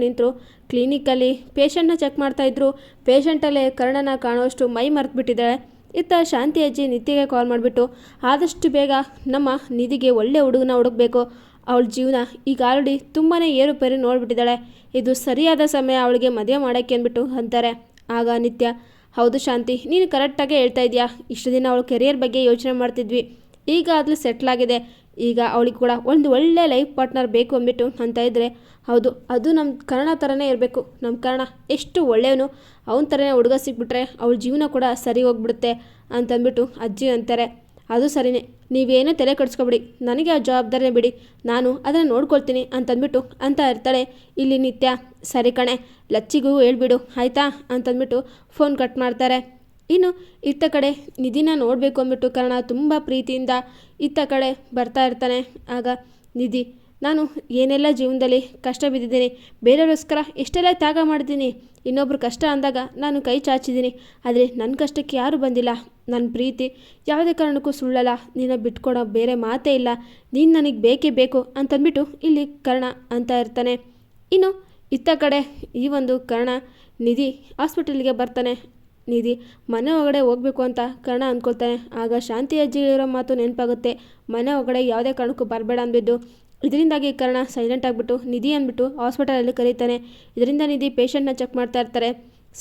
ನಿಂತರು ಕ್ಲಿನಿಕಲ್ಲಿ ಪೇಷಂಟ್ನ ಚೆಕ್ ಮಾಡ್ತಾಯಿದ್ರು. ಪೇಷಂಟಲ್ಲೇ ಕರ್ಣನ ಕಾಣುವಷ್ಟು ಮೈ ಮರೆತುಬಿಟ್ಟಿದ್ದಾಳೆ. ಇತ್ತ ಶಾಂತಿ ಅಜ್ಜಿ ನಿತ್ಯಗೆ ಕಾಲ್ ಮಾಡಿಬಿಟ್ಟು ಆದಷ್ಟು ಬೇಗ ನಮ್ಮ ನಿಧಿಗೆ ಒಳ್ಳೆ ಹುಡುಗನ ಹುಡುಕಬೇಕು. ಅವಳ ಜೀವನ ಈಗ ಆಲ್ರೆಡಿ ತುಂಬಾ ಏರುಪೇರು ನೋಡಿಬಿಟ್ಟಿದ್ದಾಳೆ. ಇದು ಸರಿಯಾದ ಸಮಯ ಅವಳಿಗೆ ಮದುವೆ ಮಾಡೋಕ್ಕೆ ಅಂದ್ಬಿಟ್ಟು ಅಂತಾರೆ. ಆಗ ನಿತ್ಯ, ಹೌದು ಶಾಂತಿ, ನೀನು ಕರೆಕ್ಟಾಗೇ ಹೇಳ್ತಾ ಇದೆಯಾ. ಇಷ್ಟು ದಿನ ಅವಳ ಕೆರಿಯರ್ ಬಗ್ಗೆ ಯೋಚನೆ ಮಾಡ್ತಿದ್ವಿ. ಈಗ ಅದು ಸೆಟ್ಲಾಗಿದೆ. ಈಗ ಅವಳಿಗೆ ಕೂಡ ಒಂದು ಒಳ್ಳೆ ಲೈಫ್ ಪಾರ್ಟ್ನರ್ ಬೇಕು ಅಂದ್ಬಿಟ್ಟು ಅಂತ ಇದ್ದರೆ, ಹೌದು, ಅದು ನಮ್ಮ ಕರ್ಣ ಥರನೇ ಇರಬೇಕು. ನಮ್ಮ ಕರ್ಣ ಎಷ್ಟು ಒಳ್ಳೆಯವನು, ಅವನ ಥರನೇ ಹುಡುಗ ಸಿಕ್ಬಿಟ್ರೆ ಅವಳ ಜೀವನ ಕೂಡ ಸರಿ ಹೋಗ್ಬಿಡುತ್ತೆ ಅಂತಂದ್ಬಿಟ್ಟು ಅಜ್ಜಿ ಅಂತಾರೆ. ಅದು ಸರಿನೇ, ನೀವೇನೂ ತಲೆ ಕೆಡಿಸ್ಕೊಬಿಡಿ, ನನಗೆ ಆ ಜವಾಬ್ದಾರಿನೇ ಬಿಡಿ, ನಾನು ಅದನ್ನು ನೋಡ್ಕೊಳ್ತೀನಿ ಅಂತಂದ್ಬಿಟ್ಟು ಅಂತ ಇರ್ತಾಳೆ. ಇಲ್ಲಿ ನಿತ್ಯ, ಸರಿ ಕಣೆ, ಲಚ್ಚಿಗೂ ಹೇಳ್ಬಿಡು ಆಯಿತಾ ಅಂತಂದ್ಬಿಟ್ಟು ಫೋನ್ ಕಟ್ ಮಾಡ್ತಾರೆ. ಇನ್ನು ಇತ್ತ ಕಡೆ ನಿಧಿನ ನೋಡಬೇಕು ಅಂದ್ಬಿಟ್ಟು ಕರ್ಣ ತುಂಬ ಪ್ರೀತಿಯಿಂದ ಇತ್ತ ಕಡೆ ಬರ್ತಾ ಇರ್ತಾನೆ. ಆಗ ನಿಧಿ, ನಾನು ಏನೆಲ್ಲ ಜೀವನದಲ್ಲಿ ಕಷ್ಟ ಬಿದ್ದಿದ್ದೀನಿ, ಬೇರೆಯವ್ರಿಗೋಸ್ಕರ ಎಷ್ಟೆಲ್ಲ ತ್ಯಾಗ ಮಾಡಿದ್ದೀನಿ, ಇನ್ನೊಬ್ರು ಕಷ್ಟ ಅಂದಾಗ ನಾನು ಕೈ ಚಾಚಿದ್ದೀನಿ, ಆದರೆ ನನ್ನ ಕಷ್ಟಕ್ಕೆ ಯಾರೂ ಬಂದಿಲ್ಲ. ನನ್ನ ಪ್ರೀತಿ ಯಾವುದೇ ಕಾರಣಕ್ಕೂ ಸುಳ್ಳಲ್ಲ, ನಿನ್ನ ಬಿಟ್ಕೊಡೋ ಬೇರೆ ಮಾತೇ ಇಲ್ಲ, ನೀನು ನನಗೆ ಬೇಕೇ ಬೇಕು ಅಂತಂದ್ಬಿಟ್ಟು ಇಲ್ಲಿ ಕರ್ಣ ಅಂತ ಇರ್ತಾನೆ. ಇನ್ನು ಇತ್ತ ಕಡೆ ಈ ಒಂದು ಕರ್ಣ ನಿಧಿ ಹಾಸ್ಪಿಟಲ್ಗೆ ಬರ್ತಾನೆ. ನಿಧಿ ಮನೆ ಒಳಗಡೆ ಹೋಗಬೇಕು ಅಂತ ಕರ್ಣ ಅಂದ್ಕೊಳ್ತಾನೆ. ಆಗ ಶಾಂತಿ ಅಜ್ಜಿ ಇರೋ ಮಾತು ನೆನಪಾಗುತ್ತೆ, ಮನೆ ಒಳಗಡೆ ಯಾವುದೇ ಕಾರಣಕ್ಕೂ ಬರಬೇಡ ಅಂದ್ಬಿದ್ದು. ಇದರಿಂದಾಗಿ ಕರ್ಣ ಸೈಲೆಂಟ್ ಆಗಿಬಿಟ್ಟು ನಿಧಿ ಅಂದ್ಬಿಟ್ಟು ಹಾಸ್ಪಿಟಲಲ್ಲಿ ಕರೀತಾನೆ. ಇದರಿಂದ ನಿಧಿ ಪೇಷಂಟ್ನ ಚೆಕ್ ಮಾಡ್ತಾ ಇರ್ತಾರೆ.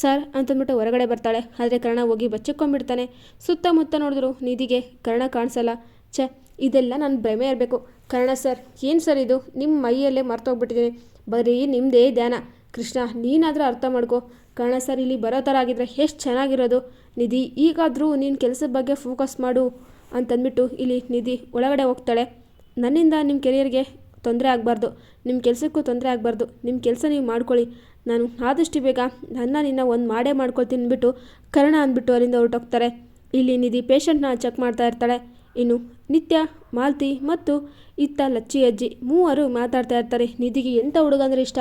ಸರ್ ಅಂತಂದ್ಬಿಟ್ಟು ಹೊರಗಡೆ ಬರ್ತಾಳೆ. ಆದರೆ ಕರ್ಣ ಹೋಗಿ ಬಚ್ಚಿಕೊಂಡ್ಬಿಡ್ತಾನೆ. ಸುತ್ತಮುತ್ತ ನೋಡಿದ್ರು ನಿಧಿಗೆ ಕರ್ಣ ಕಾಣಿಸಲ್ಲ. ಇದೆಲ್ಲ ನನ್ನ ಭ್ರಮೆ ಇರಬೇಕು. ಕರ್ಣ ಸರ್, ಏನು ಸರ್ ಇದು, ನಿಮ್ಮ ಮೈಯಲ್ಲೇ ಮರ್ತೋಗ್ಬಿಟ್ಟಿದ್ದೀನಿ, ಬರೀ ನಿಮ್ಮದೇ ಧ್ಯಾನ. ಕೃಷ್ಣ, ನೀನಾದರೂ ಅರ್ಥ ಮಾಡ್ಕೊ. ಕರ್ಣ ಸರ್ ಇಲ್ಲಿ ಬರೋ ಥರ ಆಗಿದ್ರೆ ಎಷ್ಟು ಚೆನ್ನಾಗಿರೋದು. ನಿಧಿ, ಈಗಾದರೂ ನೀನು ಕೆಲಸದ ಬಗ್ಗೆ ಫೋಕಸ್ ಮಾಡು ಅಂತಂದ್ಬಿಟ್ಟು ಇಲ್ಲಿ ನಿಧಿ ಒಳಗಡೆ ಹೋಗ್ತಾಳೆ. ನನ್ನಿಂದ ನಿಮ್ಮ ಕೆರಿಯರ್ಗೆ ತೊಂದರೆ ಆಗಬಾರ್ದು, ನಿಮ್ಮ ಕೆಲಸಕ್ಕೂ ತೊಂದರೆ ಆಗಬಾರ್ದು, ನಿಮ್ಮ ಕೆಲಸ ನೀವು ಮಾಡ್ಕೊಳ್ಳಿ, ನಾನು ಆದಷ್ಟು ಬೇಗ ನಿನ್ನ ಒಂದು ಮಾಡೇ ಮಾಡ್ಕೊಳ್ತೀನಿ ಅಂದ್ಬಿಟ್ಟು ಕರ್ಣ ಅಂದ್ಬಿಟ್ಟು ಅಲ್ಲಿಂದ ಹೊರಟೋಗ್ತಾರೆ. ಇಲ್ಲಿ ನಿಧಿ ಪೇಷಂಟ್ನ ಚೆಕ್ ಮಾಡ್ತಾ ಇರ್ತಾಳೆ. ಇನ್ನು ನಿತ್ಯ, ಮಾಲತಿ ಮತ್ತು ಇತ್ತ ಲಚ್ಚಿ ಅಜ್ಜಿ ಮೂವರು ಮಾತಾಡ್ತಾ ಇರ್ತಾರೆ. ನಿಧಿಗೆ ಎಂಥ ಹುಡುಗ ಅಂದರೆ ಇಷ್ಟ,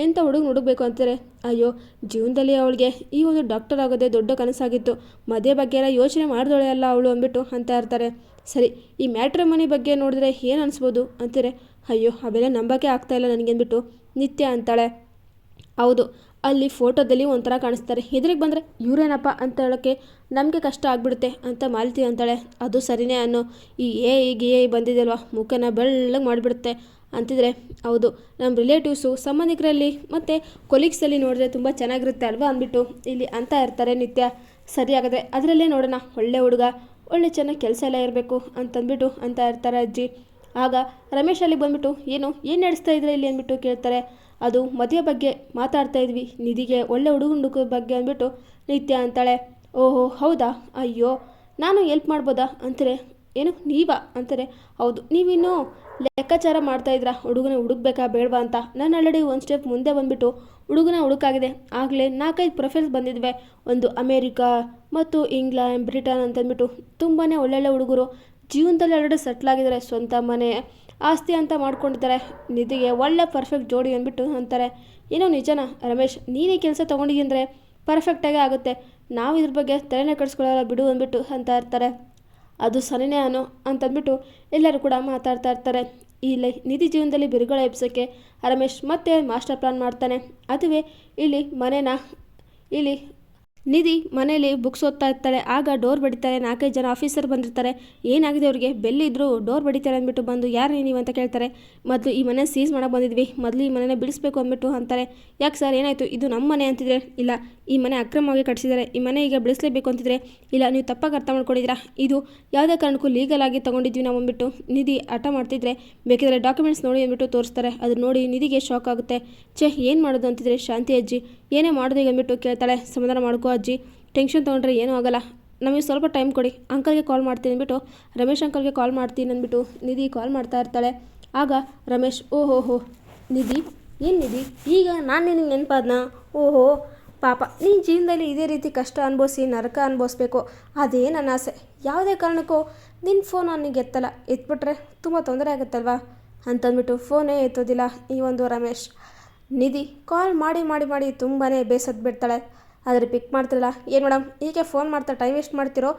ಎಂಥ ಹುಡುಗ ಹುಡುಗಬೇಕು ಅಂತಾರೆ. ಅಯ್ಯೋ, ಜೀವನದಲ್ಲಿ ಅವಳಿಗೆ ಈ ಒಂದು ಡಾಕ್ಟರ್ ಆಗೋದೇ ದೊಡ್ಡ ಕನಸಾಗಿತ್ತು, ಮದುವೆ ಬಗ್ಗೆ ಎಲ್ಲ ಯೋಚನೆ ಮಾಡಿದವಳೆ ಅಲ್ಲ ಅವಳು ಅಂದ್ಬಿಟ್ಟು ಅಂತ ಇರ್ತಾರೆ. ಸರಿ, ಈ ಮ್ಯಾಟ್ರಿಮನಿ ಬಗ್ಗೆ ನೋಡಿದ್ರೆ ಏನು ಅನಿಸ್ಬೋದು ಅಂತಾರೆ. ಅಯ್ಯೋ, ಅವೆಲ್ಲ ನಂಬಕ್ಕೆ ಆಗ್ತಾಯಿಲ್ಲ ನನಗೆ ಅಂದ್ಬಿಟ್ಟು ನಿತ್ಯ ಅಂತಾಳೆ. ಹೌದು, ಅಲ್ಲಿ ಫೋಟೋದಲ್ಲಿ ಒಂಥರ ಕಾಣಿಸ್ತಾರೆ, ಎದುರಿಗೆ ಬಂದರೆ ಇವರೇನಪ್ಪ ಅಂತ ಹೇಳೋಕ್ಕೆ ನಮಗೆ ಕಷ್ಟ ಆಗಿಬಿಡುತ್ತೆ ಅಂತ ಮಾಲತಿ ಅಂತಾಳೆ. ಅದು ಸರಿನೇ ಅನ್ನೋ, ಈ ಎ ಬಂದಿದೆಯಲ್ವ, ಮುಖನ ಬೆಳ್ಳಗೆ ಮಾಡಿಬಿಡುತ್ತೆ ಅಂತಿದ್ರೆ. ಹೌದು, ನಮ್ಮ ರಿಲೇಟಿವ್ಸು ಸಂಬಂಧಿಕರಲ್ಲಿ ಮತ್ತು ಕೊಲೀಗ್ಸಲ್ಲಿ ನೋಡಿದ್ರೆ ತುಂಬ ಚೆನ್ನಾಗಿರುತ್ತೆ ಅಲ್ವಾ ಅಂದ್ಬಿಟ್ಟು ಇಲ್ಲಿ ಅಂತ ಇರ್ತಾರೆ ನಿತ್ಯ. ಸರಿ ಆಗುತ್ತೆ, ಅದರಲ್ಲೇ ನೋಡೋಣ, ಒಳ್ಳೆ ಹುಡುಗ, ಒಳ್ಳೆ ಚೆನ್ನಾಗಿ ಕೆಲಸ ಎಲ್ಲ ಇರಬೇಕು ಅಂತಂದ್ಬಿಟ್ಟು ಅಂತ ಇರ್ತಾರೆ ಅಜ್ಜಿ. ಆಗ ರಮೇಶ್ ಅಲ್ಲಿ ಬಂದ್ಬಿಟ್ಟು ಏನು ನಡೆಸ್ತಾ ಇದ್ರೆ ಇಲ್ಲಿ ಅಂದ್ಬಿಟ್ಟು ಕೇಳ್ತಾರೆ. ಅದು ಮದುವೆ ಬಗ್ಗೆ ಮಾತಾಡ್ತಾ ಇದ್ವಿ, ನಿಧಿಗೆ ಒಳ್ಳೆ ಹುಡುಗ ಬಗ್ಗೆ ಅಂದ್ಬಿಟ್ಟು ನಿತ್ಯ ಅಂತಾಳೆ. ಓಹೋ ಹೌದಾ, ಅಯ್ಯೋ ನಾನು ಎಲ್ಪ್ ಮಾಡ್ಬೋದಾ ಅಂತಾರೆ. ಏನು ನೀವಾ ಅಂತಾರೆ. ಹೌದು, ನೀವಿನ್ನೂ ಲೆಕ್ಕಾಚಾರ ಮಾಡ್ತಾಯಿದ್ರಾ ಹುಡುಗನ ಹುಡುಕ್ಬೇಕಾ ಬೇಡವಾ ಅಂತ. ನಾನು ಆಲ್ರೆಡಿ ಒಂದು ಸ್ಟೆಪ್ ಮುಂದೆ ಬಂದುಬಿಟ್ಟು ಹುಡುಗನ ಹುಡುಕಾಗಿದೆ. ಆಗಲೇ 4-5 ಪ್ರೊಫೈಲ್ಸ್ ಬಂದಿದ್ವೆ, ಒಂದು ಅಮೇರಿಕಾ ಮತ್ತು ಇಂಗ್ಲೆಂಡ್, ಬ್ರಿಟನ್ ಅಂತಂದ್ಬಿಟ್ಟು ತುಂಬಾ ಒಳ್ಳೊಳ್ಳೆ ಹುಡುಗರು, ಜೀವನದಲ್ಲಿ ಆಲ್ರೆಡಿ ಸೆಟ್ಲಾಗಿದ್ದಾರೆ, ಸ್ವಂತ ಮನೆ ಆಸ್ತಿ ಅಂತ ಮಾಡ್ಕೊಂಡಿದ್ದಾರೆ, ನಿಧಿಗೆ ಒಳ್ಳೆ ಪರ್ಫೆಕ್ಟ್ ಜೋಡಿ ಅಂದ್ಬಿಟ್ಟು ಅಂತಾರೆ. ಏನೋ ನಿಜನಾ ರಮೇಶ್, ನೀನೇ ಕೆಲಸ ತೊಗೊಂಡಿದ್ದಂದರೆ ಪರ್ಫೆಕ್ಟಾಗೇ ಆಗುತ್ತೆ, ನಾವು ಇದ್ರ ಬಗ್ಗೆ ತಲೆನೇ ಕಟ್ಸ್ಕೊಳ್ಳೋಲ್ಲ ಬಿಡು ಅಂದ್ಬಿಟ್ಟು ಅಂತ ಇರ್ತಾರೆ. ಅದು ಸರಿನೇ ಅನ್ನೋ ಅಂತಂದ್ಬಿಟ್ಟು ಎಲ್ಲರೂ ಕೂಡ ಮಾತಾಡ್ತಾ ಇರ್ತಾರೆ. ಇಲ್ಲಿ ನಿಧಿ ಜೀವನದಲ್ಲಿ ಬಿರುಗಾಳ ಎಬ್ಸೋಕ್ಕೆ ರಮೇಶ್ ಮತ್ತೆ ಮಾಸ್ಟರ್ ಪ್ಲಾನ್ ಮಾಡ್ತಾನೆ. ಅದುವೇ ಇಲ್ಲಿ ಇಲ್ಲಿ ನಿಧಿ ಮನೇಲಿ ಬುಕ್ಸ್ ಓದ್ತಾ ಇರ್ತಾಳೆ. ಆಗ ಡೋರ್ ಬಡಿತಾರೆ. 4-5 ಜನ ಆಫೀಸರ್ ಬಂದಿರ್ತಾರೆ. ಏನಾಗಿದೆ ಅವ್ರಿಗೆ, ಬೆಲ್ಲಿದ್ರು ಡೋರ್ ಬಡಿತಾರೆ ಅಂದ್ಬಿಟ್ಟು ಬಂದು ಯಾರು ನೀವು ಅಂತ ಕೇಳ್ತಾರೆ. ಮೊದಲು ಈ ಮನೆ ಸೀಸ್ ಮಾಡೋಕೆ ಬಂದಿದ್ವಿ, ಮೊದಲು ಈ ಮನೆನ ಬಿಡಿಸ್ಬೇಕು ಅಂದ್ಬಿಟ್ಟು ಅಂತಾರೆ. ಯಾಕೆ ಸರ್ ಏನಾಯಿತು, ಇದು ನಮ್ಮ ಮನೆ ಅಂತಿದ್ರೆ, ಇಲ್ಲ ಈ ಮನೆ ಅಕ್ರಮವಾಗಿ ಕಟ್ಟಿಸಿದ್ದಾರೆ, ಈ ಮನೆ ಈಗ ಬಿಡಿಸ್ಲೇಬೇಕು ಅಂತಿದ್ರೆ, ಇಲ್ಲ ನೀವು ತಪ್ಪಾಗಿ ಅರ್ಥ ಮಾಡ್ಕೊಂಡಿದ್ದೀರಾ, ಇದು ಯಾವುದೇ ಕಾರಣಕ್ಕೂ ಲೀಗಲ್ ಆಗಿ ತೊಗೊಂಡಿದ್ವಿ ನಾವು ಅಂದ್ಬಿಟ್ಟು ನಿಧಿ ಹಠ ಮಾಡ್ತಿದ್ರೆ, ಬೇಕಿದ್ರೆ ಡಾಕ್ಯುಮೆಂಟ್ಸ್ ನೋಡಿ ಅಂದ್ಬಿಟ್ಟು ತೋರಿಸ್ತಾರೆ. ಅದು ನೋಡಿ ನಿಧಿಗೆ ಶಾಕ್ ಆಗುತ್ತೆ. ಏನು ಮಾಡೋದು ಅಂತಿದ್ರೆ ಶಾಂತಿ ಅಜ್ಜಿ ಏನೇ ಮಾಡೋದು ಈಗ ಅಂದ್ಬಿಟ್ಟು ಕೇಳ್ತಾಳೆ. ಸಮಾಧಾನ ಮಾಡ್ಕೋ ಅಜ್ಜಿ, ಟೆನ್ಷನ್ ತೊಗೊಂಡ್ರೆ ಏನೂ ಆಗಲ್ಲ, ನಮಗೆ ಸ್ವಲ್ಪ ಟೈಮ್ ಕೊಡಿ, ಅಂಕಲ್ಗೆ ಕಾಲ್ ಮಾಡ್ತೀನಿ ಅಂದ್ಬಿಟ್ಟು ರಮೇಶ್ ಅಂಕಲ್ಗೆ ಕಾಲ್ ಮಾಡ್ತೀನಿ ಅಂದ್ಬಿಟ್ಟು ನಿಧಿ ಕಾಲ್ ಮಾಡ್ತಾ ಇರ್ತಾಳೆ. ಆಗ ರಮೇಶ್, ಓಹೋ ನಿಧಿ, ಏನು ನಿಧಿ ಈಗ ನಾನು ನಿನಗೆ ನೆನಪಾದ್ನಾ, ಓಹೋ ಪಾಪ ನೀನು ಜೀವನದಲ್ಲಿ ಇದೇ ರೀತಿ ಕಷ್ಟ ಅನುಭವಿಸಿ ನರಕ ಅನುಭವಿಸ್ಬೇಕು, ಅದೇ ನನ್ನ ಆಸೆ. ಯಾವುದೇ ಕಾರಣಕ್ಕೂ ನಿನ್ನ ಫೋನ್ ನನಗೆ ಎತ್ತಲ್ಲ, ಎತ್ಬಿಟ್ರೆ ತುಂಬ ತೊಂದರೆ ಆಗುತ್ತಲ್ವಾ ಅಂತಂದ್ಬಿಟ್ಟು ಫೋನೇ ಎತ್ತೋದಿಲ್ಲ ಈ ಒಂದು ರಮೇಶ್. ನಿಧಿ ಕಾಲ್ ಮಾಡಿ ಮಾಡಿ ಮಾಡಿ ತುಂಬಾ ಬೇಸತ್ತು ಬಿಡ್ತಾಳೆ. ಆದರೆ ಪಿಕ್ ಮಾಡ್ತಿರಲ್ಲ. ಏನು ಮೇಡಮ್ ಹೀಗೆ ಫೋನ್ ಮಾಡ್ತಾ ಟೈಮ್ ವೇಸ್ಟ್ ಮಾಡ್ತಿರೋ,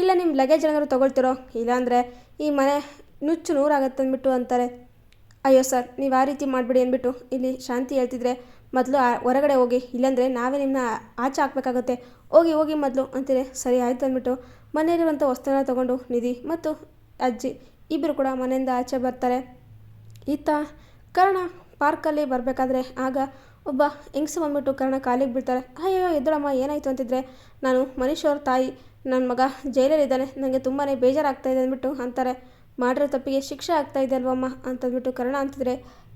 ಇಲ್ಲ ನಿಮ್ಮ ಲಗೇಜ್ ಏನಾದರೂ ತೊಗೊಳ್ತಿರೋ, ಇಲ್ಲಾಂದರೆ ಈ ಮನೆ ನುಚ್ಚು ನೂರಾಗತ್ತೆ ಅಂದ್ಬಿಟ್ಟು ಅಂತಾರೆ. ಅಯ್ಯೋ ಸರ್ ನೀವು ಆ ರೀತಿ ಮಾಡಿಬಿಡಿ ಅಂದ್ಬಿಟ್ಟು ಇಲ್ಲಿ ಶಾಂತಿ ಹೇಳ್ತಿದ್ರೆ, ಮೊದಲು ಹೊರಗಡೆ ಹೋಗಿ, ಇಲ್ಲಾಂದರೆ ನಾವೇ ನಿಮ್ಮನ್ನ ಆಚೆ ಹಾಕ್ಬೇಕಾಗುತ್ತೆ, ಹೋಗಿ ಹೋಗಿ ಮೊದಲು ಅಂತೀರಿ. ಸರಿ ಆಯಿತು ಅಂದ್ಬಿಟ್ಟು ಮನೆಯಲ್ಲಿರುವಂಥ ವಸ್ತುನ ತೊಗೊಂಡು ನಿಧಿ ಮತ್ತು ಅಜ್ಜಿ ಇಬ್ಬರು ಕೂಡ ಮನೆಯಿಂದ ಆಚೆ ಬರ್ತಾರೆ. ಇತ್ತ ಕರ್ಣ ಪಾರ್ಕಲ್ಲಿ ಬರಬೇಕಾದ್ರೆ ಆಗ ಒಬ್ಬ ಹೆಂಗಸು ಬಂದ್ಬಿಟ್ಟು ಕರ್ಣ ಕಾಲಿಗೆ ಬೀಳ್ತಾರೆ. ಅಯ್ಯೋ ಎದ್ದಳಮ್ಮ, ಏನಾಯಿತು ಅಂತಿದ್ರೆ, ನಾನು ಮನೀಶ್ ಅವ್ರ ತಾಯಿ, ನನ್ನ ಮಗ ಜೈಲಲ್ಲಿದ್ದಾನೆ, ನನಗೆ ತುಂಬಾ ಬೇಜಾರಾಗ್ತಾಯಿದೆ ಅಂದ್ಬಿಟ್ಟು ಅಂತಾರೆ. ಮಾಡಿರೋ ತಪ್ಪಿಗೆ ಶಿಕ್ಷೆ ಆಗ್ತಾಯಿದೆ ಅಲ್ವಮ್ಮ ಅಂತಂದ್ಬಿಟ್ಟು ಕರ್ಣ ಅಂತಿದ್ರೆ,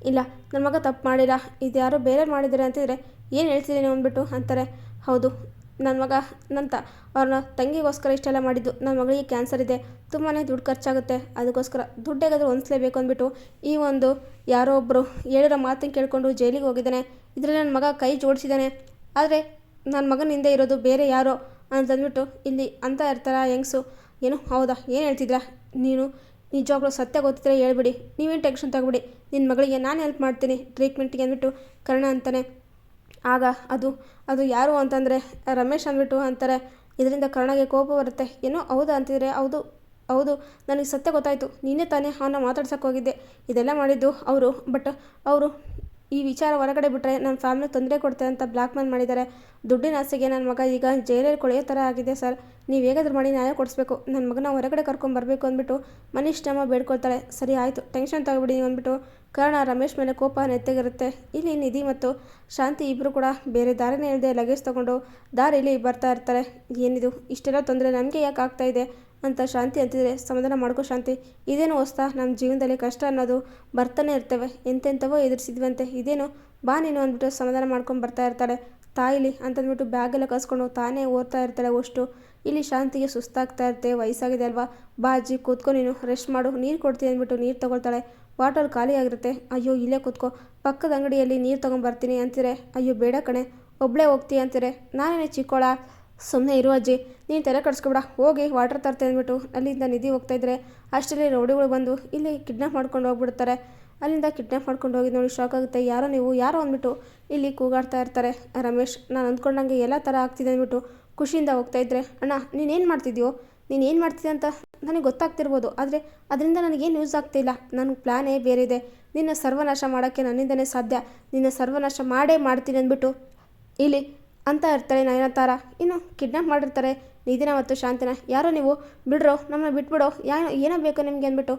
ಇಲ್ಲ ನನ್ನ ಮಗ ತಪ್ಪು ಮಾಡಿಲ್ಲ, ಇದು ಯಾರೋ ಬೇರೆ ಮಾಡಿದ್ದಾರೆ ಅಂತಿದ್ರೆ, ಏನು ಹೇಳ್ತಿದ್ದೀನಿ ಅಂದ್ಬಿಟ್ಟು ಅಂತಾರೆ. ಹೌದು, ನನ್ನ ಮಗ ಅವ್ರನ್ನ ತಂಗಿಗೋಸ್ಕರ ಇಷ್ಟೆಲ್ಲ ಮಾಡಿದ್ದು. ನನ್ನ ಮಗಳಿಗೆ ಕ್ಯಾನ್ಸರ್ ಇದೆ, ತುಂಬಾ ದುಡ್ಡು ಖರ್ಚಾಗುತ್ತೆ, ಅದಕ್ಕೋಸ್ಕರ ದುಡ್ಡು ಹೇಗಾದರೂ ಹೊಂದಿಸ್ಲೇಬೇಕು ಅಂದ್ಬಿಟ್ಟು ಈ ಒಂದು ಯಾರೋ ಒಬ್ಬರು ಹೇಳಿರೋ ಮಾತನ್ನು ಕೇಳಿಕೊಂಡು ಜೈಲಿಗೆ ಹೋಗಿದ್ದಾನೆ. ಇದರಲ್ಲಿ ನನ್ನ ಮಗ ಕೈ ಜೋಡಿಸಿದ್ದಾನೆ, ಆದರೆ ನನ್ನ ಮಗನ ಹಿಂದೆ ಇರೋದು ಬೇರೆ ಯಾರೋ ಅಂತಂದ್ಬಿಟ್ಟು ಇಲ್ಲಿ ಅಂತ ಇರ್ತಾರ ಹೆಂಗಸು. ಏನು ಹೌದಾ, ಏನು ಹೇಳ್ತಿದ್ರಾ ನೀನು? ನಿಜವಾಗ್ಲೂ ಸತ್ಯ ಗೊತ್ತಿದ್ರೆ ಹೇಳ್ಬಿಡಿ, ನೀವೇನು ಟೆನ್ಷನ್ ತಗೊಬಿಡಿ, ನಿನ್ನ ಮಗಳಿಗೆ ನಾನು ಹೆಲ್ಪ್ ಮಾಡ್ತೀನಿ ಟ್ರೀಟ್ಮೆಂಟ್ಗೆ ಅಂದ್ಬಿಟ್ಟು ಕರ್ಣ ಅಂತಾನೆ. ಆಗ ಅದು ಯಾರು ಅಂತಂದರೆ ರಮೇಶ್ ಅಂದ್ಬಿಟ್ಟು ಅಂತಾರೆ. ಇದರಿಂದ ಕರ್ಣಗೆ ಕೋಪ ಬರುತ್ತೆ. ಏನೋ ಹೌದಾ ಅಂತಿದ್ರೆ, ಹೌದು ನನಗೆ ಸತ್ಯ ಗೊತ್ತಾಯಿತು, ನೀನೇ ತಾನೇ ಅವನ್ನ ಮಾತಾಡ್ಸೋಕೆ ಹೋಗಿದ್ದೆ, ಇದೆಲ್ಲ ಮಾಡಿದ್ದು ಅವರು. ಬಟ್ ಅವರು ಈ ವಿಚಾರ ಹೊರಗಡೆ ಬಿಟ್ಟರೆ ನನ್ನ ಫ್ಯಾಮಿಲಿ ತೊಂದರೆ ಕೊಡ್ತಾರೆ ಅಂತ ಬ್ಲ್ಯಾಕ್ ಮೇಲ್ ಮಾಡಿದ್ದಾರೆ. ದುಡ್ಡಿನ ಆಸೆಗೆ ನನ್ನ ಮಗ ಈಗ ಜೈಲಲ್ಲಿ ಕೊಳೆಯೋ ಥರ ಆಗಿದೆ ಸರ್, ನೀವು ಹೇಗಾದ್ರೂ ಮಾಡಿ ನ್ಯಾಯ ಕೊಡಿಸ್ಬೇಕು, ನನ್ನ ಮಗನ ಹೊರಗಡೆ ಕರ್ಕೊಂಬರ್ಬೇಕು ಅಂದ್ಬಿಟ್ಟು ಮನೀಶ್ನಮ್ಮ ಬೇಡ್ಕೊಳ್ತಾಳೆ. ಸರಿ ಆಯಿತು, ಟೆನ್ಷನ್ ತಗೊಬಿಡಿ ನೀವು ಅಂದ್ಬಿಟ್ಟು ಕರ್ಣ ರಮೇಶ್ ಮೇಲೆ ಕೋಪ ನೆತ್ತಗಿರುತ್ತೆ. ಇಲ್ಲಿ ನಿಧಿ ಮತ್ತು ಶಾಂತಿ ಇಬ್ಬರು ಕೂಡ ಬೇರೆ ದಾರಿನೇ ಇಲ್ಲದೆ ಲಗೇಜ್ ತೊಗೊಂಡು ದಾರಿಯಲ್ಲಿ ಬರ್ತಾ ಇರ್ತಾರೆ. ಏನಿದು ಇಷ್ಟೆಲ್ಲ ತೊಂದರೆ ನಮಗೆ ಯಾಕೆ ಆಗ್ತಾಯಿದೆ ಅಂತ ಶಾಂತಿ ಅಂತಿದ್ರೆ, ಸಮಾಧಾನ ಮಾಡ್ಕೋ ಶಾಂತಿ, ಇದೇನು ಹೊಸ್ತಾ, ನಮ್ಮ ಜೀವನದಲ್ಲಿ ಕಷ್ಟ ಅನ್ನೋದು ಬರ್ತಾನೆ ಇರ್ತವೆ, ಎಂತೆಂಥವೋ ಎದುರಿಸಿದ್ವಂತೆ, ಇದೇನು ಬಾ ನೀನು ಅಂದ್ಬಿಟ್ಟು ಸಮಾಧಾನ ಮಾಡ್ಕೊಂಡು ಬರ್ತಾ ಇರ್ತಾಳೆ. ತಾಯಿಲಿ ಅಂತಂದ್ಬಿಟ್ಟು ಬ್ಯಾಗೆಲ್ಲ ಕಸ್ಕೊಂಡು ತಾನೇ ಓದ್ತಾ ಇರ್ತಾಳೆ. ಅಷ್ಟು ಇಲ್ಲಿ ಶಾಂತಿಗೆ ಸುಸ್ತಾಗ್ತಾ ಇರುತ್ತೆ. ವಯಸ್ಸಾಗಿದೆ ಅಲ್ವಾ, ಬಾ ಅಜ್ಜಿ ಕೂತ್ಕೊ, ನೀನು ರೆಸ್ಟ್ ಮಾಡು, ನೀರು ಕೊಡ್ತೀನಿ ಅಂದ್ಬಿಟ್ಟು ನೀರು ತೊಗೊಳ್ತಾಳೆ. ಬಾಟಲ್ ಖಾಲಿ ಆಗಿರುತ್ತೆ. ಅಯ್ಯೋ ಇಲ್ಲೇ ಕೂತ್ಕೋ, ಪಕ್ಕದ ಅಂಗಡಿಯಲ್ಲಿ ನೀರು ತೊಗೊಂಬರ್ತೀನಿ ಅಂತೀರೆ. ಅಯ್ಯೋ ಬೇಡ ಕಣೆ, ಒಬ್ಬಳೇ ಹೋಗ್ತೀಯ ಅಂತೀರೆ. ನಾನೇನೇ ಚಿಕ್ಕೋಳ, ಸುಮ್ಮನೆ ಇರು ಅಜ್ಜಿ, ನೀನು ತಲೆ ಕಟ್ಸ್ಕೊಬೇಡ, ಹೋಗಿ ವಾಟರ್ ತರ್ತೆ ಅಂದ್ಬಿಟ್ಟು ಅಲ್ಲಿಂದ ನಿಧಿ ಹೋಗ್ತಾಯಿದ್ರೆ ಅಷ್ಟರಲ್ಲಿ ರೌಡಿಗಳು ಬಂದು ಇಲ್ಲಿ ಕಿಡ್ನಾಪ್ ಮಾಡ್ಕೊಂಡು ಹೋಗ್ಬಿಡ್ತಾರೆ. ಅಲ್ಲಿಂದ ಕಿಡ್ನಾಪ್ ಮಾಡ್ಕೊಂಡು ಹೋಗಿ ನೋಡಿ ಶಾಕ್ ಆಗುತ್ತೆ. ಯಾರೋ ನೀವು ಯಾರೋ ಅಂದ್ಬಿಟ್ಟು ಇಲ್ಲಿ ಕೂಗಾಡ್ತಾ ಇರ್ತಾರೆ. ರಮೇಶ್ ನಾನು ಅಂದ್ಕೊಂಡಂಗೆ ಎಲ್ಲ ಥರ ಆಗ್ತಿದೆ ಅಂದ್ಬಿಟ್ಟು ಖುಷಿಯಿಂದ ಹೋಗ್ತಾಯಿದ್ರೆ, ಅಣ್ಣ ನೀನೇನು ಮಾಡ್ತಿದ್ಯೋ, ನೀನೇನು ಮಾಡ್ತಿದ್ದೆ ಅಂತ ನನಗೆ ಗೊತ್ತಾಗ್ತಿರ್ಬೋದು, ಆದರೆ ಅದರಿಂದ ನನಗೇನು ಯೂಸ್ ಆಗ್ತಿಲ್ಲ, ನನ್ನ ಪ್ಲ್ಯಾನೇ ಬೇರೆ ಇದೆ, ನಿನ್ನ ಸರ್ವನಾಶ ಮಾಡೋಕ್ಕೆ ನನ್ನಿಂದನೇ ಸಾಧ್ಯ, ನಿನ್ನ ಸರ್ವನಾಶ ಮಾಡೇ ಮಾಡ್ತೀನಿ ಅಂದ್ಬಿಟ್ಟು ಇಲ್ಲಿ ಅಂತ ಇರ್ತಾರೆ ನಯನತಾರ. ಇನ್ನು ಕಿಡ್ನಾಪ್ ಮಾಡಿರ್ತಾರೆ ನಿಧಿನ ಮತ್ತು ಶಾಂತಿನ. ಯಾರೋ ನೀವು, ಬಿಡ್ರೋ ನಮ್ಮನ್ನ ಬಿಟ್ಬಿಡೋ, ಏನೋ ಬೇಕು ನಿಮಗೆ ಅಂದ್ಬಿಟ್ಟು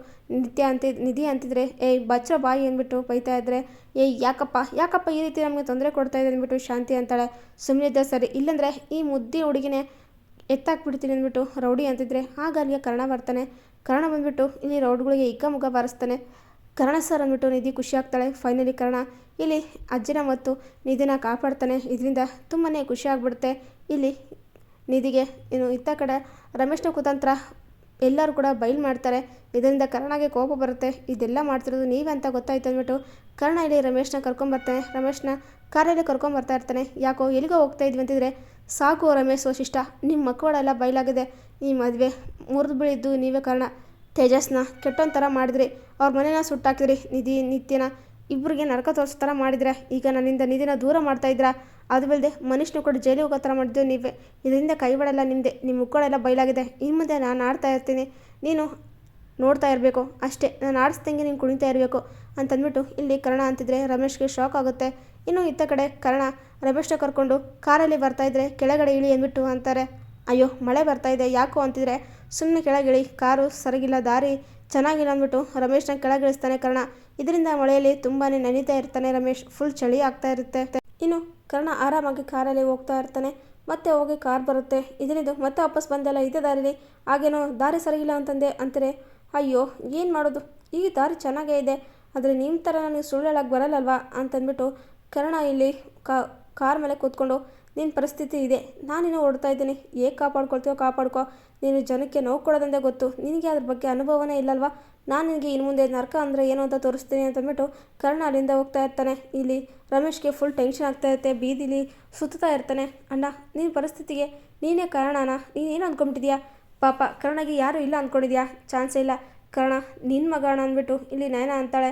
ನಿಧಿ ಅಂತಿದ್ರೆ, ಏಯ್ ಬಚ್ಚ ಬಾಯಿ ಅಂದ್ಬಿಟ್ಟು ಬೈತಾ ಇದ್ರೆ, ಏಯ್ ಯಾಕಪ್ಪ ಈ ರೀತಿ ನಮಗೆ ತೊಂದರೆ ಕೊಡ್ತಾ ಇದೆ ಅಂದ್ಬಿಟ್ಟು ಶಾಂತಿ ಅಂತಾಳೆ. ಸುಮ್ಮನಿದ್ದ ಸರಿ, ಇಲ್ಲಾಂದರೆ ಈ ಮುದ್ದಿ ಹುಡುಗಿನೇ ಎತ್ತಾಕ್ಬಿಡ್ತೀನಿ ಅಂದ್ಬಿಟ್ಟು ರೌಡಿ ಅಂತಿದ್ರೆ, ಆಗ ಅಲ್ಲಿಗೆ ಕರ್ಣ ಬರ್ತಾನೆ. ಕರ್ಣ ಬಂದ್ಬಿಟ್ಟು ಇಲ್ಲಿ ರೌಡ್ಗಳಿಗೆ ಮುಗ ಬಾರಿಸ್ತಾನೆ. ಕರ್ಣ ಸರ್ ಅಂದ್ಬಿಟ್ಟು ನಿಧಿ ಖುಷಿ ಆಗ್ತಾಳೆ. ಫೈನಲಿ ಕರ್ಣ ಇಲ್ಲಿ ಅಜ್ಜಿನ ಮತ್ತು ನಿಧಿನ ಕಾಪಾಡ್ತಾನೆ. ಇದರಿಂದ ತುಂಬಾ ಖುಷಿ ಆಗ್ಬಿಡುತ್ತೆ ಇಲ್ಲಿ ನಿಧಿಗೆ. ಇನ್ನು ಇತ್ತ ಕಡೆ ರಮೇಶ್ನ ಕುತಂತ್ರ ಎಲ್ಲರೂ ಕೂಡ ಬಯಲು ಮಾಡ್ತಾರೆ. ಇದರಿಂದ ಕರ್ಣಗೆ ಕೋಪ ಬರುತ್ತೆ. ಇದೆಲ್ಲ ಮಾಡ್ತಿರೋದು ನೀವೇ ಅಂತ ಗೊತ್ತಾಯ್ತು ಅಂದ್ಬಿಟ್ಟು ಕರ್ಣ ಇಲ್ಲಿ ರಮೇಶ್ನ ಕರ್ಕೊಂಬರ್ತಾನೆ. ರಮೇಶ್ನ ಕಾರಲ್ಲಿ ಕರ್ಕೊಂಬರ್ತಾ ಇರ್ತಾನೆ. ಯಾಕೋ ಎಲ್ಲಿಗೋ ಹೋಗ್ತಾ ಇದ್ವಿ ಅಂತಿದ್ರೆ, ಸಾಕು ರಮೇಶ್ ವಶಿಷ್ಠ, ನಿಮ್ಮ ಮಕ್ಕಳೆಲ್ಲ ಬಯಲಾಗಿದೆ, ಈ ಮದುವೆ ಮುರಿದು ಬೀಳಿದ್ದು ನೀವೇ ಕಾರಣ, ತೇಜಸ್ನ ಕೆಟ್ಟೊಂದು ಮಾಡಿದ್ರಿ, ಅವ್ರ ಮನೇನ ಸುಟ್ಟಾಕಿದ್ರಿ, ನಿತ್ಯನ ಇಬ್ಬರಿಗೆ ನರಕ ತೋರಿಸೋ ಥರ ಮಾಡಿದ್ರೆ, ಈಗ ನನ್ನಿಂದ ನಿಧಿನ ದೂರ ಮಾಡ್ತಾಯಿದ್ರ, ಅದು ಬೆಳೆದೆ ಮನುಷ್ಯನ ಕೂಡ ಜೈಲಿಗೆ ಹೋಗೋ ಥರ ಮಾಡಿದ್ದು ನೀವೇ, ಇದರಿಂದ ಕೈಬಡಲ್ಲ ನಿಮ್ಮದೆ, ನಿಮ್ಮ ಮುಕ್ಕಳೆಲ್ಲ ಬಯಲಾಗಿದೆ, ಇನ್ನು ಮುಂದೆ ನಾನು ಆಡ್ತಾ ಇರ್ತೀನಿ, ನೀನು ನೋಡ್ತಾ ಇರಬೇಕು ಅಷ್ಟೇ, ನಾನು ಆಡಿಸ್ದಂಗೆ ನೀನು ಕುಣಿತಾ ಇರಬೇಕು ಅಂತಂದ್ಬಿಟ್ಟು ಇಲ್ಲಿ ಕರ್ಣ ಅಂತಿದ್ರೆ ರಮೇಶ್ಗೆ ಶಾಕ್ ಆಗುತ್ತೆ. ಇನ್ನು ಇತ್ತ ಕಡೆ ಕರ್ಣ ರಮೇಶ್ನ ಕರ್ಕೊಂಡು ಕಾರಲ್ಲಿ ಬರ್ತಾಯಿದ್ರೆ ಕೆಳಗಡೆ ಇಳಿ ಅಂದ್ಬಿಟ್ಟು ಅಂತಾರೆ. ಅಯ್ಯೋ ಮಳೆ ಬರ್ತಾಯಿದೆ ಯಾಕೋ ಅಂತಿದ್ರೆ, ಸುಮ್ಮನೆ ಕೆಳಗಿಳಿ, ಕಾರು ಸರಿಗಿಲ್ಲ, ದಾರಿ ಚೆನ್ನಾಗಿಲ್ಲ ಅಂದ್ಬಿಟ್ಟು ರಮೇಶ್ನ ಕೆಳಗಿಳಿಸ್ತಾನೆ ಕರ್ಣ. ಇದರಿಂದ ಮಳೆಯಲ್ಲಿ ತುಂಬಾ ನೆನೀತಾ ಇರ್ತಾನೆ ರಮೇಶ್. ಫುಲ್ ಚಳಿ ಆಗ್ತಾ ಇರುತ್ತೆ. ಇನ್ನು ಕರ್ಣ ಆರಾಮಾಗಿ ಕಾರಲ್ಲಿ ಹೋಗ್ತಾ ಇರ್ತಾನೆ. ಮತ್ತೆ ಹೋಗಿ ಕಾರ್ ಬರುತ್ತೆ. ಇದರಿಂದ ಮತ್ತೆ ವಾಪಸ್ ಬಂದಲ್ಲ ಇದೇ ದಾರಿಲಿ, ಹಾಗೇನೋ ದಾರಿ ಸರಿಗಿಲ್ಲ ಅಂತಾರೆ. ಅಯ್ಯೋ ಏನು ಮಾಡೋದು, ಈ ದಾರಿ ಚೆನ್ನಾಗೇ ಇದೆ, ಆದರೆ ನಿಮ್ಮ ಥರ ನನಗೆ ಸುಳ್ಳು ಹೇಳಕ್ಕೆ ಬರಲ್ಲಲ್ವಾ ಅಂತಂದ್ಬಿಟ್ಟು ಕರ್ಣ ಇಲ್ಲಿ ಕಾರ್ ಮೇಲೆ ಕೂತ್ಕೊಂಡು, ನಿನ್ನ ಪರಿಸ್ಥಿತಿ ಇದೆ, ನಾನಿನ್ನೂ ಓಡ್ತಾ ಇದ್ದೀನಿ, ಹೇಗೆ ಕಾಪಾಡ್ಕೊಳ್ತೀವೋ ಕಾಪಾಡ್ಕೊ, ನೀನು ಜನಕ್ಕೆ ನೋವು ಕೊಡೋದಂದೇ ಗೊತ್ತು, ನಿನಗೆ ಅದ್ರ ಬಗ್ಗೆ ಅನುಭವನೇ ಇಲ್ಲಲ್ವಾ, ನಾನು ನಿನಗೆ ಇನ್ನು ಮುಂದೆ ನರಕ ಅಂದರೆ ಏನು ಅಂತ ತೋರಿಸ್ತೀನಿ ಅಂತಂದ್ಬಿಟ್ಟು ಕರ್ಣ ಅಲ್ಲಿಂದ ಹೋಗ್ತಾ ಇರ್ತಾನೆ. ಇಲ್ಲಿ ರಮೇಶ್ಗೆ ಫುಲ್ ಟೆನ್ಷನ್ ಆಗ್ತಾ ಇರುತ್ತೆ. ಬೀದಿಲಿ ಸುತ್ತಾ ಇರ್ತಾನೆ. ಅಣ್ಣ ನಿನ್ನ ಪರಿಸ್ಥಿತಿಗೆ ನೀನೇ ಕಾರಣನಾ, ನೀನೇನು ಅಂದ್ಕೊಂಬಿಟ್ಟಿದ್ಯಾ, ಪಾಪ ಕರ್ಣಗೆ ಯಾರೂ ಇಲ್ಲ ಅಂದ್ಕೊಂಡಿದ್ಯಾ, ಚಾನ್ಸೇ ಇಲ್ಲ, ಕರ್ಣ ನಿನ್ನ ಮಗ ಅಣ್ಣ ಅಂದ್ಬಿಟ್ಟು ಇಲ್ಲಿ ನಯನ ಅಂತಾಳೆ.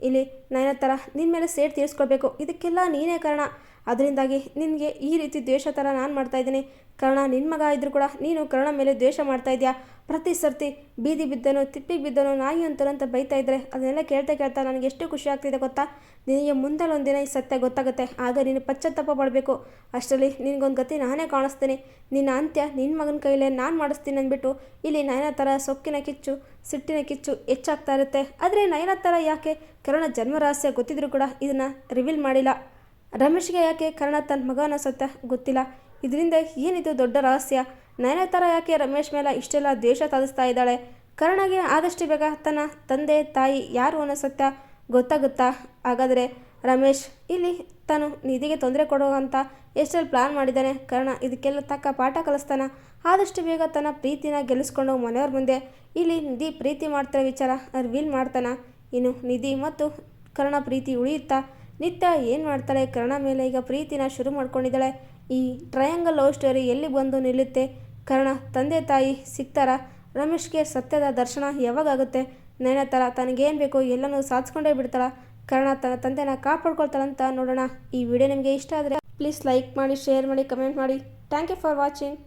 ಇಲ್ಲಿ ನಯನತಾರ ನಿನ್ನ ಮೇಲೆ ಸೇಡ್ ತೀರಿಸ್ಕೊಳ್ಬೇಕು, ಇದಕ್ಕೆಲ್ಲ ನೀನೇ ಕಾರಣ. ಅದರಿಂದಾಗಿ ನಿನಗೆ ಈ ರೀತಿ ದ್ವೇಷ ಥರ ನಾನು ಮಾಡ್ತಾಯಿದ್ದೀನಿ. ಕರ್ಣ ನಿನ್ನ ಮಗ ಇದ್ದರೂ ಕೂಡ ನೀನು ಕರ್ಣ ಮೇಲೆ ದ್ವೇಷ ಮಾಡ್ತಾ ಇದೆಯಾ. ಪ್ರತಿ ಸರ್ತಿ ಬೀದಿ ಬಿದ್ದನು, ತಿಪ್ಪಿಗೆ ಬಿದ್ದನು, ನಾಯಿ ಅಂತರಂತ ಬೈತಾ ಇದ್ರೆ ಅದನ್ನೆಲ್ಲ ಕೇಳ್ತಾ ನನಗೆ ಎಷ್ಟು ಖುಷಿ ಆಗ್ತಿದೆ ಗೊತ್ತಾ. ನಿನಗೆ ಮುಂದೊಂದಿನ ಈ ಸತ್ಯ ಗೊತ್ತಾಗುತ್ತೆ, ಆಗ ನೀನು ಪಶ್ಚಾತ್ತಾಪ ಪಡಬೇಕು. ಅಷ್ಟರಲ್ಲಿ ನಿನಗೊಂದು ಗತಿ ನಾನೇ ಕಾಣಿಸ್ತೀನಿ. ನಿನ್ನ ಅಂತ್ಯ ನಿನ್ನ ಮಗನ ಕೈಲೇ ನಾನು ಮಾಡಿಸ್ತೀನಿ ಅಂದ್ಬಿಟ್ಟು ಇಲ್ಲಿ ನಯನತಾರ ಸೊಕ್ಕಿನ ಕಿಚ್ಚು, ಸಿಟ್ಟಿನ ಕಿಚ್ಚು ಹೆಚ್ಚಾಗ್ತಾ ಇರುತ್ತೆ. ಆದರೆ ನಯನತಾರ ಯಾಕೆ ಕರ್ಣ ಜನ್ಮ ರಹಸ್ಯ ಗೊತ್ತಿದ್ರೂ ಕೂಡ ಇದನ್ನು ರಿವೀಲ್ ಮಾಡಿಲ್ಲ. ರಮೇಶ್ಗೆ ಯಾಕೆ ಕರ್ಣ ತನ್ನ ಮಗನ ಸತ್ಯ ಗೊತ್ತಿಲ್ಲ. ಇದರಿಂದ ಏನಿದು ದೊಡ್ಡ ರಹಸ್ಯ. ನಯನತಾರ ಯಾಕೆ ರಮೇಶ್ ಮೇಲೆ ಇಷ್ಟೆಲ್ಲ ದ್ವೇಷ ಸಾಧಿಸ್ತಾ ಇದ್ದಾಳೆ. ಕರ್ಣಗೆ ಆದಷ್ಟು ಬೇಗ ತನ್ನ ತಂದೆ ತಾಯಿ ಯಾರು ಅನ್ನೋ ಸತ್ಯ ಗೊತ್ತಾಗುತ್ತಾ. ಹಾಗಾದರೆ ರಮೇಶ್ ಇಲ್ಲಿ ತಾನು ನಿಧಿಗೆ ತೊಂದರೆ ಕೊಡುವಂಥ ಎಷ್ಟೆಲ್ಲ ಪ್ಲ್ಯಾನ್ ಮಾಡಿದ್ದಾನೆ. ಕರ್ಣ ಇದಕ್ಕೆಲ್ಲ ತಕ್ಕ ಪಾಠ ಕಲಿಸ್ತಾನ. ಆದಷ್ಟು ಬೇಗ ತನ್ನ ಪ್ರೀತಿನ ಗೆಲ್ಲಿಸ್ಕೊಂಡು ಮನೆಯವ್ರ ಮುಂದೆ ಇಲ್ಲಿ ನಿಧಿ ಪ್ರೀತಿ ಮಾಡ್ತಿರೋ ವಿಚಾರ ರಿವೀಲ್ ಮಾಡ್ತಾನ. ಇನ್ನು ನಿಧಿ ಮತ್ತು ಕರ್ಣ ಪ್ರೀತಿ ಉಳಿಯುತ್ತಾ. ನಿತ್ಯ ಏನು ಮಾಡ್ತಾಳೆ, ಕರ್ಣ ಮೇಲೆ ಈಗ ಪ್ರೀತಿನ ಶುರು ಮಾಡ್ಕೊಂಡಿದ್ದಾಳೆ. ಈ ಟ್ರಯಾಂಗಲ್ ಲವ್ ಸ್ಟೋರಿ ಎಲ್ಲಿ ಬಂದು ನಿಲ್ಲುತ್ತೆ. ಕರ್ಣ ತಂದೆ ತಾಯಿ ಸಿಗ್ತಾರ. ರಮೇಶ್ಗೆ ಸತ್ಯದ ದರ್ಶನ ಯಾವಾಗುತ್ತೆ. ನಯನತಾರ ತನಗೇನು ಬೇಕೋ ಎಲ್ಲನೂ ಸಾಧಿಸ್ಕೊಂಡೇ ಬಿಡ್ತಾಳ. ಕರ್ಣ ತನ್ನ ತಂದೆನ ಕಾಪಾಡ್ಕೊಳ್ತಾಳಂತ ನೋಡೋಣ. ಈ ವಿಡಿಯೋ ನಿಮಗೆ ಇಷ್ಟ ಆದರೆ ಪ್ಲೀಸ್ ಲೈಕ್ ಮಾಡಿ, ಶೇರ್ ಮಾಡಿ, ಕಮೆಂಟ್ ಮಾಡಿ. Thank you for watching.